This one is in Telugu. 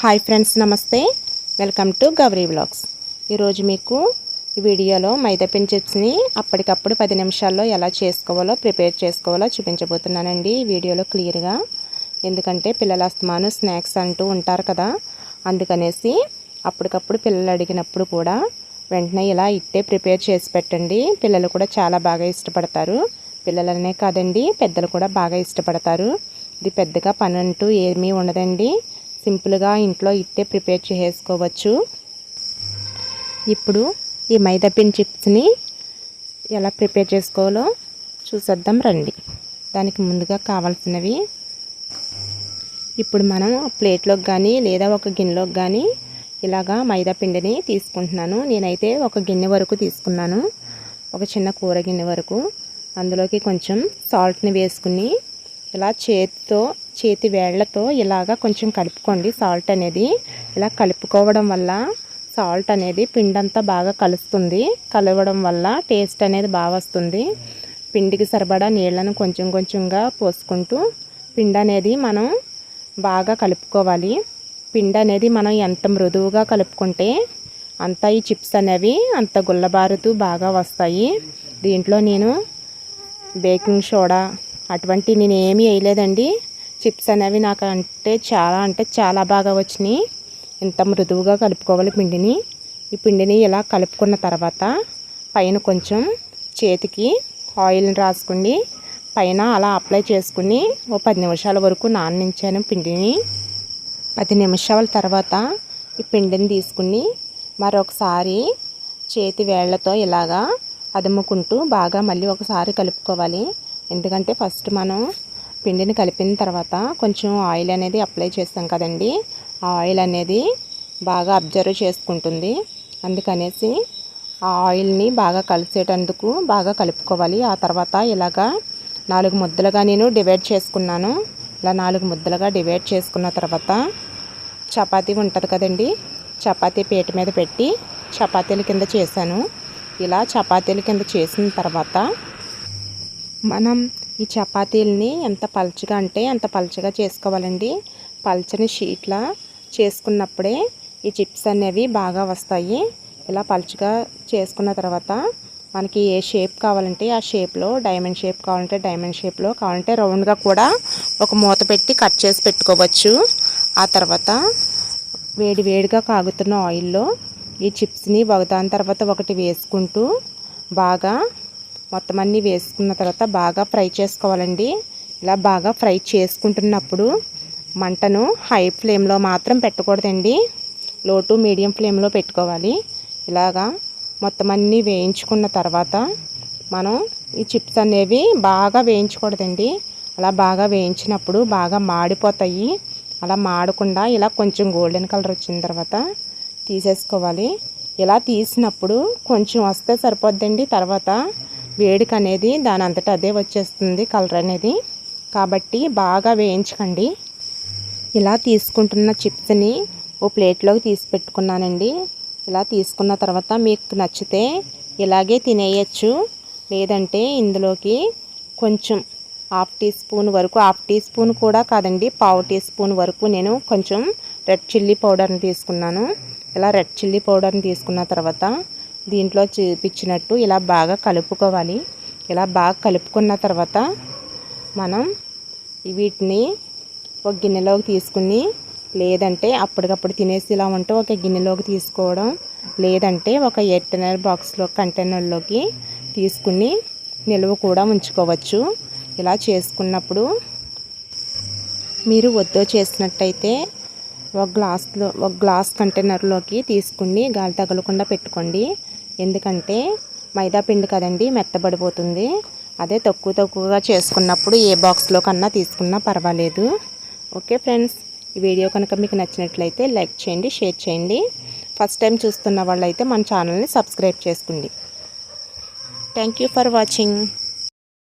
హాయ్ ఫ్రెండ్స్, నమస్తే. Welcome to Gauri vlogs. ఈరోజు మీకు ఈ వీడియోలో మైదాపిండి చిప్స్ని అప్పటికప్పుడు 10 నిమిషాల్లో ఎలా ప్రిపేర్ చేసుకోవాలో చూపించబోతున్నానండి. ఈ వీడియోలో క్లియర్గా, ఎందుకంటే పిల్లల అస్తమాను స్నాక్స్ అంటూ ఉంటారు కదా, అందుకనేసి అప్పటికప్పుడు పిల్లలు అడిగినప్పుడు కూడా వెంటనే ఇలా ఇట్టే ప్రిపేర్ చేసి పెట్టండి. పిల్లలు కూడా చాలా బాగా ఇష్టపడతారు. పిల్లలనే కాదండి, పెద్దలు కూడా బాగా ఇష్టపడతారు. ఇది పెద్దగా పని అంటూ ఏమీ ఉండదండి. సింపుల్గా ఇంట్లో ఇట్టే ప్రిపేర్ చేసుకోవచ్చు. ఇప్పుడు ఈ మైదాపిండి చిప్స్ని ఎలా ప్రిపేర్ చేసుకోవాలో చూసేద్దాం రండి. దానికి ముందుగా కావాల్సినవి, ఇప్పుడు మనం ప్లేట్లోకి కానీ లేదా ఒక గిన్నెలోకి కానీ ఇలాగా మైదాపిండిని తీసుకుంటున్నాను. నేనైతే ఒక గిన్నె వరకు తీసుకున్నాను, ఒక చిన్న కూర గిన్నె వరకు. అందులోకి కొంచెం సాల్ట్ని వేసుకుని ఇలా చేతి వేళ్లతో ఇలాగా కొంచెం కలుపుకోండి. సాల్ట్ అనేది ఇలా కలుపుకోవడం వల్ల సాల్ట్ అనేది పిండి అంతా బాగా కలవడం వల్ల టేస్ట్ అనేది బాగా వస్తుంది. పిండికి సరిపడా నీళ్ళను కొంచెం కొంచెంగా పోసుకుంటూ పిండి అనేది మనం బాగా కలుపుకోవాలి. పిండి అనేది మనం ఎంత మృదువుగా కలుపుకుంటే అంత ఈ చిప్స్ అనేవి అంత గుల్లబారుతూ బాగా వస్తాయి. దీంట్లో నేను బేకింగ్ సోడా అటువంటి నేను ఏమీ వేయలేదండి. చిప్స్ అనేవి నాకు అంటే చాలా బాగా వచ్చినాయి. ఇంత మృదువుగా కలుపుకోవాలి పిండిని. ఈ పిండిని ఇలా కలుపుకున్న తర్వాత పైన కొంచెం చేతికి ఆయిల్ని రాసుకుని పైన అలా అప్లై చేసుకుని ఓ 10 నిమిషాల వరకు నాననించాను పిండిని. 10 నిమిషాల తర్వాత ఈ పిండిని తీసుకుని మరొకసారి చేతి వేళ్లతో ఇలాగా అదుముకుంటూ బాగా మళ్ళీ ఒకసారి కలుపుకోవాలి. ఎందుకంటే ఫస్ట్ మనం పిండిని కలిపిన తర్వాత కొంచెం ఆయిల్ అనేది అప్లై చేస్తాం కదండి, ఆ ఆయిల్ అనేది బాగా అబ్జర్వ్ చేసుకుంటుంది. అందుకనేసి ఆ ఆయిల్ని బాగా కలిసేటందుకు బాగా కలుపుకోవాలి. ఆ తర్వాత ఇలాగా 4 ముద్దలుగా నేను డివైడ్ చేసుకున్నాను. ఇలా 4 ముద్దలుగా డివైడ్ చేసుకున్న తర్వాత చపాతీ ఉంటుంది కదండి, చపాతీ పీట మీద పెట్టి చపాతీల కింద చేశాను. ఇలా చపాతీల కింద చేసిన తర్వాత మనం ఈ చపాతీలని ఎంత పలుచగా అంటే అంత పలుచగా చేసుకోవాలండి. పల్చని షీట్లా చేసుకున్నప్పుడే ఈ చిప్స్ అనేవి బాగా వస్తాయి. ఇలా పలుచగా చేసుకున్న తర్వాత మనకి ఏ షేప్ కావాలంటే ఆ షేప్లో, డైమండ్ షేప్ కావాలంటే డైమండ్ షేప్లో, కావాలంటే రౌండ్గా కూడా ఒక మూత పెట్టి కట్ చేసి పెట్టుకోవచ్చు. ఆ తర్వాత వేడిగా కాగుతున్న ఆయిల్లో ఈ చిప్స్ని ఒకదాని తర్వాత ఒకటి వేసుకుంటూ బాగా మొత్తం అన్నీ వేసుకున్న తర్వాత బాగా ఫ్రై చేసుకోవాలండి. ఇలా బాగా ఫ్రై చేసుకుంటున్నప్పుడు మంటను హై ఫ్లేమ్లో మాత్రం పెట్టకూడదండి, లో టు మీడియం ఫ్లేమ్లో పెట్టుకోవాలి. ఇలాగా మొత్తం అన్నీ వేయించుకున్న తర్వాత మనం ఈ చిప్స్ అనేవి బాగా వేయించకూడదండి. అలా బాగా వేయించినప్పుడు బాగా మాడిపోతాయి. అలా మాడకుండా ఇలా కొంచెం గోల్డెన్ కలర్ వచ్చిన తర్వాత తీసేసుకోవాలి. ఇలా తీసినప్పుడు కొంచెం వస్తే సరిపోద్దండి, తర్వాత వేడికి అనేది దాని అంతటా అదే వచ్చేస్తుంది కలర్ అనేది. కాబట్టి బాగా వేయించకండి. ఇలా తీసుకుంటున్న చిప్స్ని ఓ ప్లేట్లోకి తీసి పెట్టుకున్నానండి. ఇలా తీసుకున్న తర్వాత మీకు నచ్చితే ఇలాగే తినేయచ్చు, లేదంటే ఇందులోకి కొంచెం హాఫ్ టీ స్పూన్ కూడా కాదండి, పావు టీ స్పూన్ వరకు నేను కొంచెం రెడ్ చిల్లీ పౌడర్ని తీసుకున్నాను. ఇలా రెడ్ చిల్లీ పౌడర్ని తీసుకున్న తర్వాత దీంట్లో చూపించినట్టు ఇలా బాగా కలుపుకోవాలి. ఇలా బాగా కలుపుకున్న తర్వాత మనం వీటిని ఒక గిన్నెలోకి తీసుకుని, లేదంటే అప్పటికప్పుడు తినేసి ఇలా ఉంటే ఒక గిన్నెలోకి తీసుకోవడం, లేదంటే ఒక ఎయిర్టైనర్ బాక్స్లో కంటైనర్లోకి తీసుకుని నిల్వ కూడా ఉంచుకోవచ్చు. ఇలా చేసుకున్నప్పుడు మీరు వద్దో చేసినట్టయితే ఒక గ్లాస్ కంటైనర్లోకి తీసుకుని గాలి తగలకుండా పెట్టుకోండి. ఎందుకంటే మైదా పిండి కదండి, మెత్తబడిపోతుంది. అదే తక్కువగా చేసుకున్నప్పుడు ఏ బాక్స్లో కన్నా తీసుకున్నా పర్వాలేదు. ఓకే ఫ్రెండ్స్, ఈ వీడియో కనుక మీకు నచ్చినట్లయితే లైక్ చేయండి, షేర్ చేయండి. ఫస్ట్ టైం చూస్తున్న వాళ్ళైతే మన ఛానల్ని సబ్స్క్రైబ్ చేసుకోండి. Thank you for watching.